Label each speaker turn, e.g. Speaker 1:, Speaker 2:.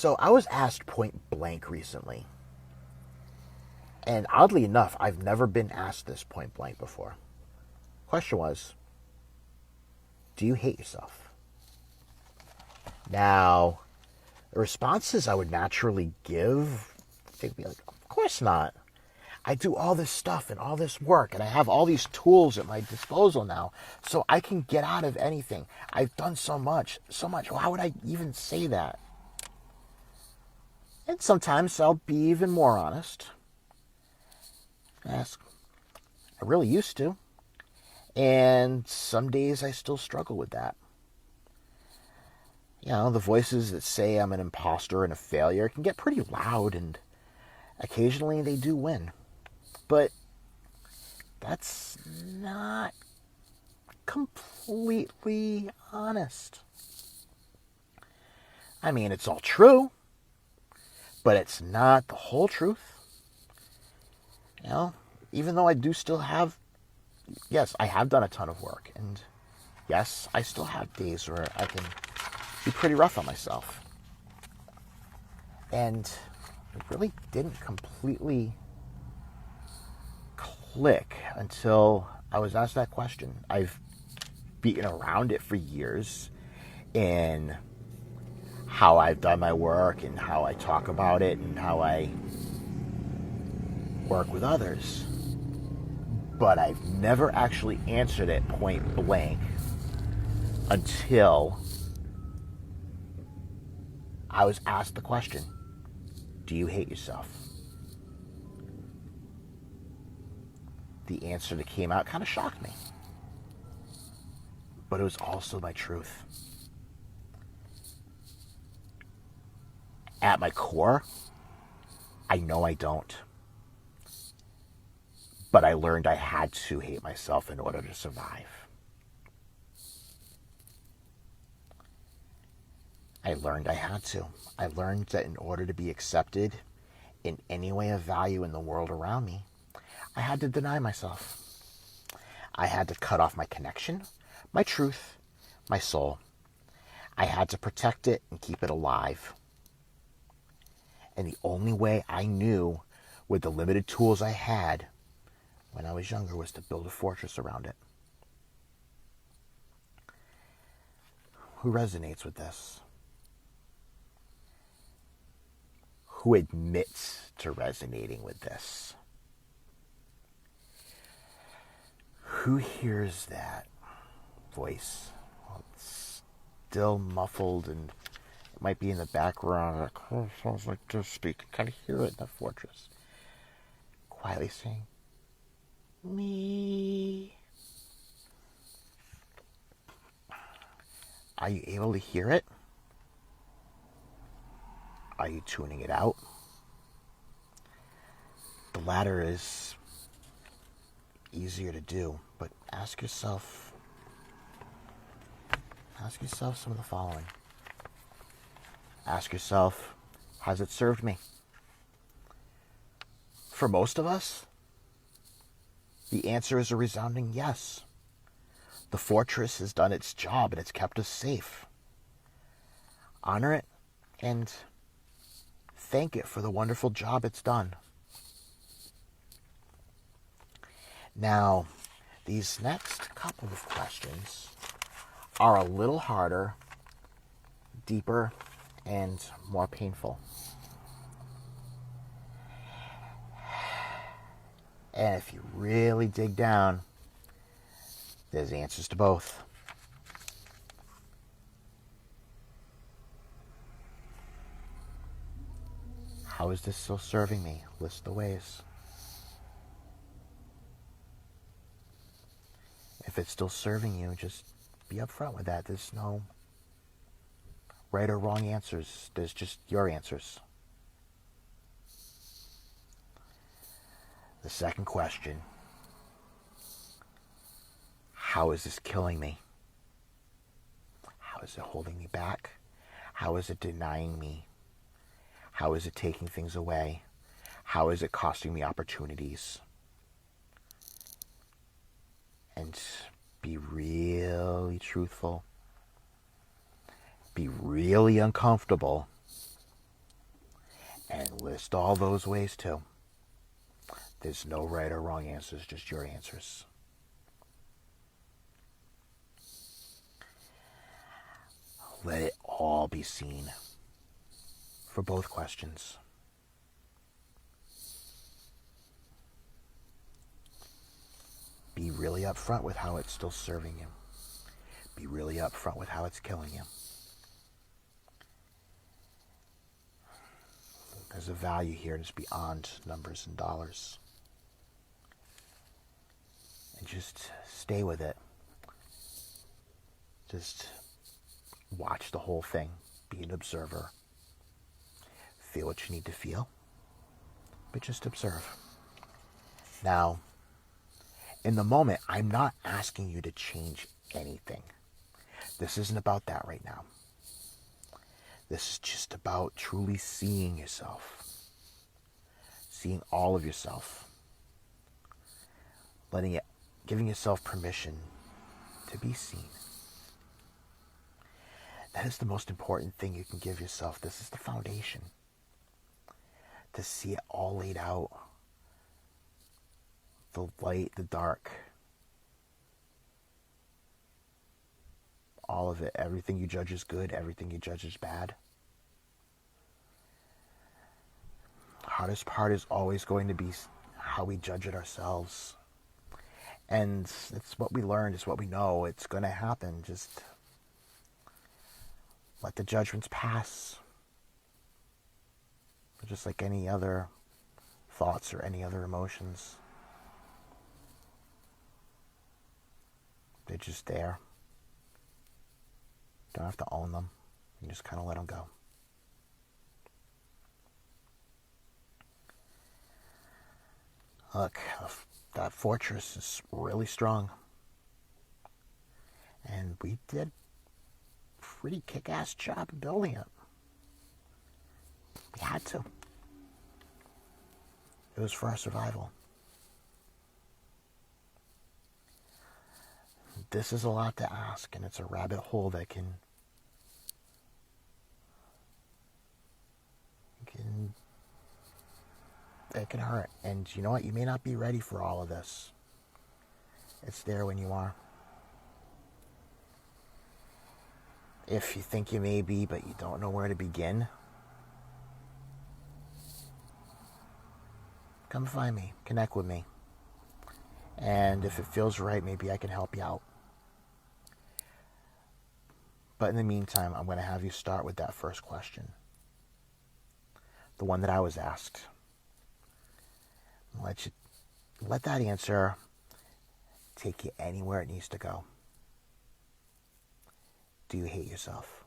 Speaker 1: So I was asked point blank recently, and oddly enough, I've never been asked this point blank before. Question was, do you hate yourself? Now, the responses I would naturally give, they'd be like, of course not. I do all this stuff and all this work, and I have all these tools at my disposal now, so I can get out of anything. I've done so much. Why would I even say that? And sometimes I'll be even more honest. Ask, I really used to. And some days I still struggle with that. You know, the voices that say I'm an imposter and a failure can get pretty loud, and occasionally they do win. But that's not completely honest. I mean, it's all true, but it's not the whole truth. You know, even though I do still have, yes, I have done a ton of work, and yes, I still have days where I can be pretty rough on myself. And it really didn't completely click until I was asked that question. I've beaten around it for years in how I've done my work and how I talk about it and how I work with others. But I've never actually answered it point blank until I was asked the question, do you hate yourself? The answer that came out kind of shocked me. But it was also my truth. At my core, I know I don't. But I learned I had to hate myself in order to survive. I learned I had to. I learned that in order to be accepted in any way of value in the world around me, I had to deny myself. I had to cut off my connection, my truth, my soul. I had to protect it and keep it alive. And the only way I knew with the limited tools I had when I was younger was to build a fortress around it. Who resonates with this? Who admits to resonating with this? Who hears that voice? Well, it's still muffled and it might be in the background. Like, oh, sounds like this. Speak. You can kind of hear it in the fortress. Quietly saying, me. Are you able to hear it? Are you tuning it out? The latter is easier to do, but ask yourself some of the following. Ask yourself, has it served me? For most of us, the answer is a resounding yes. The fortress has done its job and it's kept us safe. Honor it and thank it for the wonderful job it's done. Now, these next couple of questions are a little harder, deeper, and more painful. And if you really dig down, there's answers to both. How is this still serving me? List the ways. If it's still serving you, just be upfront with that. There's no right or wrong answers. There's just your answers. The second question, how is this killing me? How is it holding me back? How is it denying me? How is it taking things away? How is it costing me opportunities? And be really truthful. Be really uncomfortable. And list all those ways too. There's no right or wrong answers, just your answers. Let it all be seen for both questions. Be really upfront with how it's still serving you. Be really upfront with how it's killing you. There's a value here that's beyond numbers and dollars. And just stay with it. Just watch the whole thing. Be an observer. Feel what you need to feel, but just observe. Now, in the moment, I'm not asking you to change anything. This isn't about that right now. This is just about truly seeing yourself. Seeing all of yourself. Giving yourself permission to be seen. That is the most important thing you can give yourself. This is the foundation. To see it all laid out. The light, the dark. All of it. Everything you judge is good. Everything you judge is bad. The hardest part is always going to be how we judge it ourselves. And it's what we learned. It's what we know. It's going to happen. Just let the judgments pass. Just like any other thoughts or any other emotions. They're just there. Don't have to own them. You just kind of let them go. Look, that fortress is really strong. And we did a pretty kick-ass job of building it. We had to. It was for our survival. This is a lot to ask, and it's a rabbit hole that can hurt. And you know what? You may not be ready for all of this. It's there when you are. If you think you may be, but you don't know where to begin, come find me. Connect with me. And if it feels right, maybe I can help you out. But in the meantime, I'm going to have you start with that first question. The one that I was asked. Let that answer take you anywhere it needs to go. Do you hate yourself?